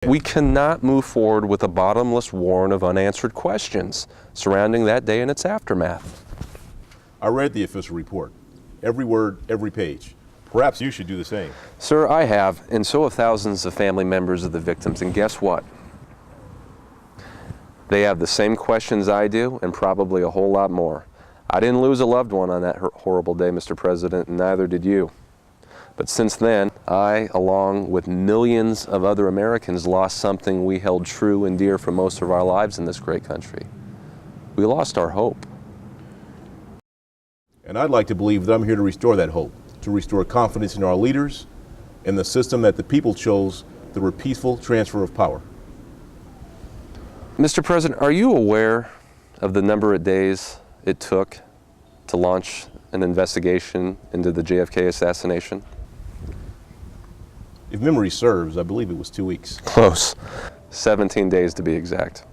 We cannot move forward with a bottomless warren of unanswered questions surrounding that day and its aftermath. I read the official report. Every word, every page. Perhaps you should do the same. Sir, I have, and so have thousands of family members of the victims, and guess what? They have the same questions I do, and probably a whole lot more. I didn't lose a loved one on that horrible day, Mr. President, and neither did you. But since then, I, along with millions of other Americans, lost something we held true and dear for most of our lives in this great country. We lost our hope. And I'd like to believe that I'm here to restore that hope, to restore confidence in our leaders and the system that the people chose through a peaceful transfer of power. Mr. President, are you aware of the number of days it took to launch an investigation into the JFK assassination? If memory serves, I believe it was 2 weeks. Close. 17 days to be exact.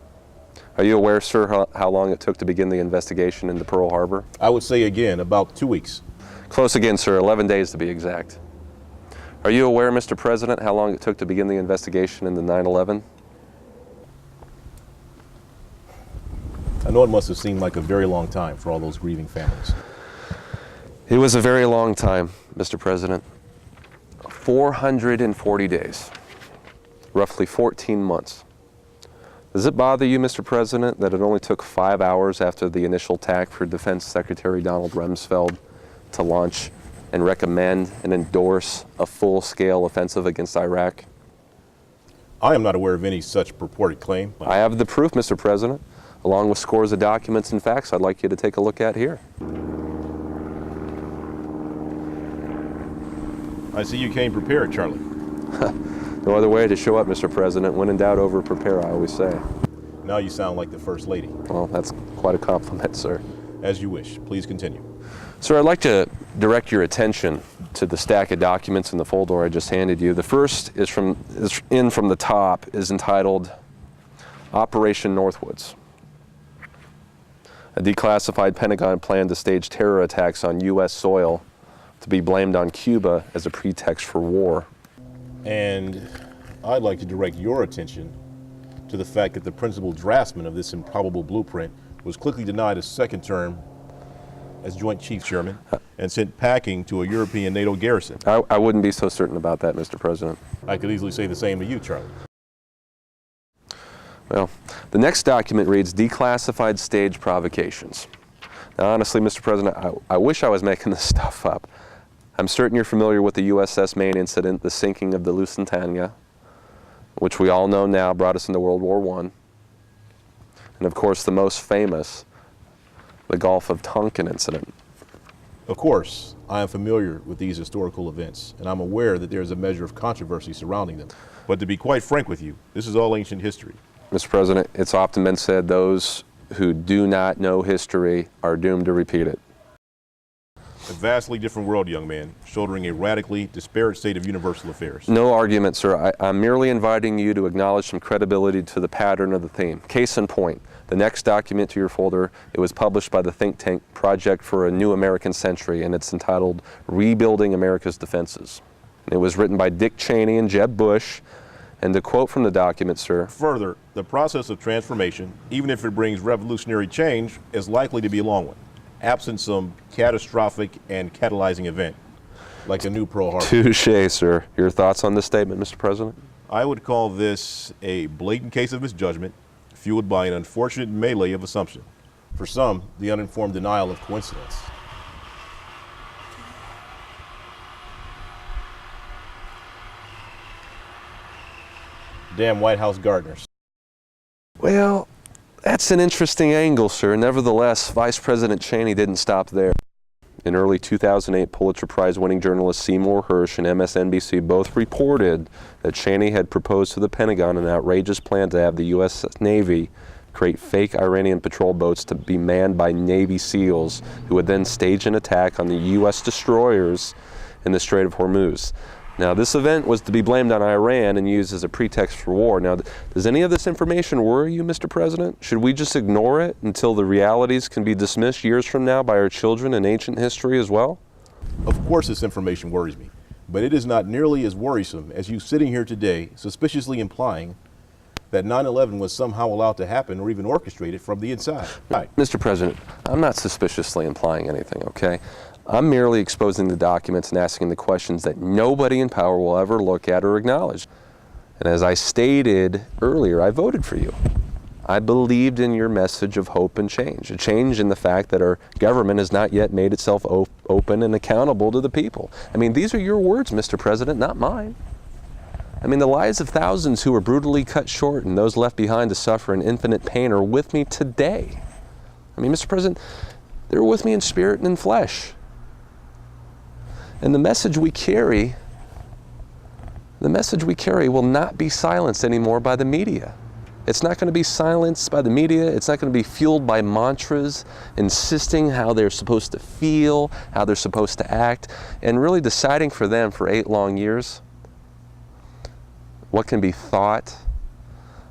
Are you aware, sir, how long it took to begin the investigation into Pearl Harbor? I would say again, about 2 weeks. Close again, sir. 11 days to be exact. Are you aware, Mr. President, how long it took to begin the investigation into 9/11? I know it must have seemed like a very long time for all those grieving families. It was a very long time, Mr. President. 440 days, roughly 14 months. Does it bother you, Mr. President, that it only took 5 hours after the initial attack for Defense Secretary Donald Rumsfeld to launch and recommend and endorse a full-scale offensive against Iraq? I am not aware of any such purported claim. I have the proof, Mr. President, along with scores of documents and facts I'd like you to take a look at here. I see you came prepared, Charlie. No other way to show up, Mr. President. When in doubt, over prepare, I always say. Now you sound like the First Lady. Well, that's quite a compliment, sir. As you wish. Please continue. Sir, I'd like to direct your attention to the stack of documents in the folder I just handed you. The first is from the top, is entitled Operation Northwoods. A declassified Pentagon plan to stage terror attacks on U.S. soil to be blamed on Cuba as a pretext for war. And I'd like to direct your attention to the fact that the principal draftsman of this improbable blueprint was quickly denied a second term as Joint Chief Chairman and sent packing to a European NATO garrison. I wouldn't be so certain about that, Mr. President. I could easily say the same to you, Charlie. Well, the next document reads Declassified Stage Provocations. Now, honestly, Mr. President, I wish I was making this stuff up. I'm certain you're familiar with the USS Maine incident, the sinking of the Lusitania, which we all know now brought us into World War I. And of course, the most famous, the Gulf of Tonkin incident. Of course, I am familiar with these historical events, and I'm aware that there is a measure of controversy surrounding them. But to be quite frank with you, this is all ancient history. Mr. President, it's often been said those who do not know history are doomed to repeat it. A vastly different world, young man, shouldering a radically disparate state of universal affairs. No argument, sir. I'm merely inviting you to acknowledge some credibility to the pattern of the theme. Case in point, the next document to your folder, it was published by the think tank Project for a New American Century, and it's entitled Rebuilding America's Defenses. It was written by Dick Cheney and Jeb Bush, and to quote from the document, sir. Further, the process of transformation, even if it brings revolutionary change, is likely to be a long one, absent some catastrophic and catalyzing event, like a new Pearl Harbor. Touché, sir. Your thoughts on this statement, Mr. President? I would call this a blatant case of misjudgment, fueled by an unfortunate melee of assumption. For some, the uninformed denial of coincidence. Damn White House gardeners. Well, that's an interesting angle, sir. Nevertheless, Vice President Cheney didn't stop there. In early 2008, Pulitzer Prize-winning journalist Seymour Hersh and MSNBC both reported that Cheney had proposed to the Pentagon an outrageous plan to have the U.S. Navy create fake Iranian patrol boats to be manned by Navy SEALs, who would then stage an attack on the U.S. destroyers in the Strait of Hormuz. Now, this event was to be blamed on Iran and used as a pretext for war. Now, does any of this information worry you, Mr. President? Should we just ignore it until the realities can be dismissed years from now by our children in ancient history as well? Of course this information worries me. But it is not nearly as worrisome as you sitting here today suspiciously implying that 9/11 was somehow allowed to happen or even orchestrated from the inside. Right. Mr. President, I'm not suspiciously implying anything, okay? I'm merely exposing the documents and asking the questions that nobody in power will ever look at or acknowledge. And as I stated earlier, I voted for you. I believed in your message of hope and change, a change in the fact that our government has not yet made itself open and accountable to the people. I mean, these are your words, Mr. President, not mine. I mean, the lives of thousands who were brutally cut short and those left behind to suffer in infinite pain are with me today. I mean, Mr. President, they're with me in spirit and in flesh. And the message we carry will not be silenced anymore by the media. It's not going to be silenced by the media. It's not going to be fueled by mantras insisting how they're supposed to feel, how they're supposed to act, and really deciding for them for 8 long years what can be thought,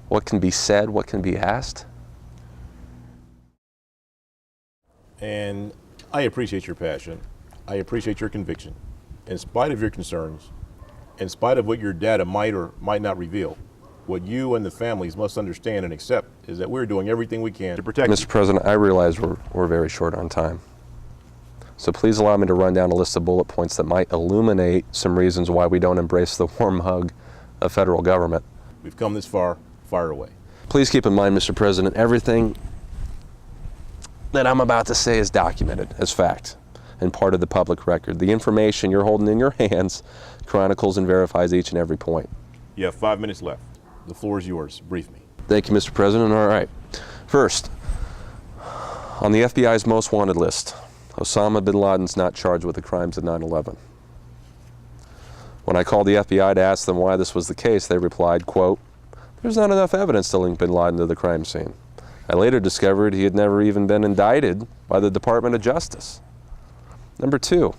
what can be said, what can be asked. And I appreciate your passion. I appreciate your conviction. In spite of your concerns, in spite of what your data might or might not reveal, what you and the families must understand and accept is that we're doing everything we can to protect Mr. President, I realize we're very short on time. So please allow me to run down a list of bullet points that might illuminate some reasons why we don't embrace the warm hug of federal government. We've come this far, fire away. Please keep in mind, Mr. President, everything that I'm about to say is documented as fact and part of the public record. The information you're holding in your hands chronicles and verifies each and every point. You have 5 minutes left. The floor is yours. Brief me. Thank you, Mr. President. All right. First, on the FBI's most wanted list, Osama bin Laden's not charged with the crimes of 9/11. When I called the FBI to ask them why this was the case, they replied, quote, "There's not enough evidence to link bin Laden to the crime scene." I later discovered he had never even been indicted by the Department of Justice. Number 2,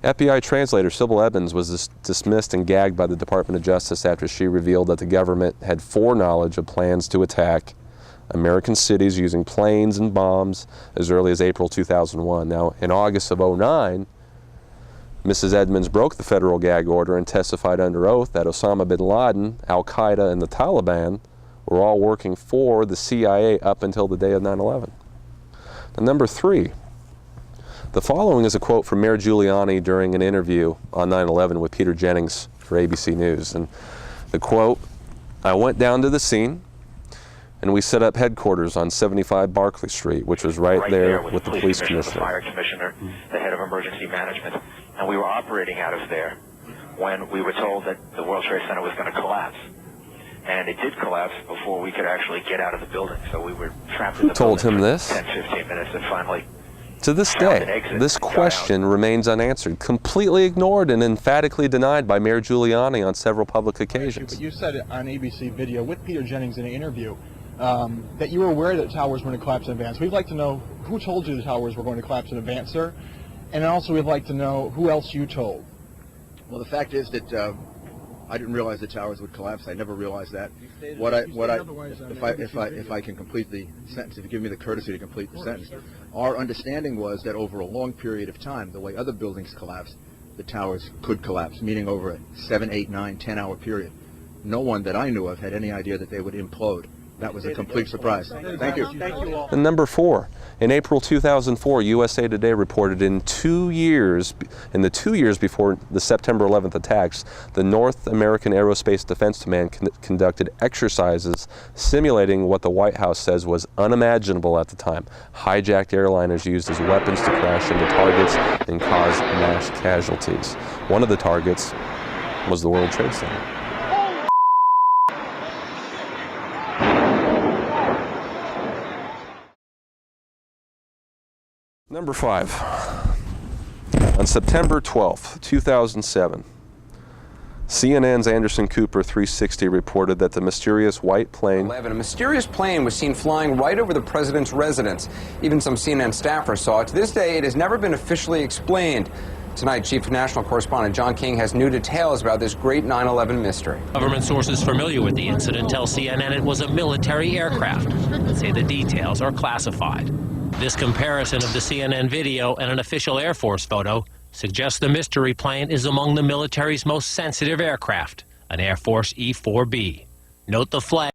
FBI translator Sybil Evans was dismissed and gagged by the Department of Justice after she revealed that the government had foreknowledge of plans to attack American cities using planes and bombs as early as April 2001. Now, in August of 2009, Mrs. Edmonds broke the federal gag order and testified under oath that Osama bin Laden, Al-Qaeda, and the Taliban were all working for the CIA up until the day of 9/11. And number 3, the following is a quote from Mayor Giuliani during an interview on 9/11 with Peter Jennings for ABC News. And the quote, "I went down to the scene and we set up headquarters on 75 Barclay Street, which was right there with the police commissioner. The fire commissioner, the head of emergency management, and we were operating out of there when we were told that the World Trade Center was going to collapse. And it did collapse before we could actually get out of the building. So we were trapped in the told building him for this? 10, 15 minutes and finally... To this day, this question remains unanswered, completely ignored and emphatically denied by Mayor Giuliani on several public occasions. But you said it on ABC video with Peter Jennings in an interview that you were aware that towers were going to collapse in advance. We'd like to know who told you the towers were going to collapse in advance, sir, and also we'd like to know who else you told. Well, the fact is that I didn't realize the towers would collapse. I never realized that. If I can complete the sentence, if you give me the courtesy to complete the sentence, our understanding was that over a long period of time, the way other buildings collapse, the towers could collapse, meaning over a 7, 8, 9, 10-hour period. No one that I knew of had any idea that they would implode. That was a complete surprise. Thank you. Thank you all. And number 4, in April 2004, USA Today reported in the 2 years before the September 11th attacks, the North American Aerospace Defense Command conducted exercises simulating what the White House says was unimaginable at the time. Hijacked airliners used as weapons to crash into targets and cause mass casualties. One of the targets was the World Trade Center. Number 5, on September 12th, 2007, CNN's Anderson Cooper 360 reported that the mysterious white plane... A mysterious plane was seen flying right over the president's residence. Even some CNN staffers saw it. To this day, it has never been officially explained. Tonight, Chief National Correspondent John King has new details about this great 9/11 mystery. Government sources familiar with the incident tell CNN it was a military aircraft, but say the details are classified. This comparison of the CNN video and an official Air Force photo suggests the mystery plane is among the military's most sensitive aircraft, an Air Force E-4B. Note the flag.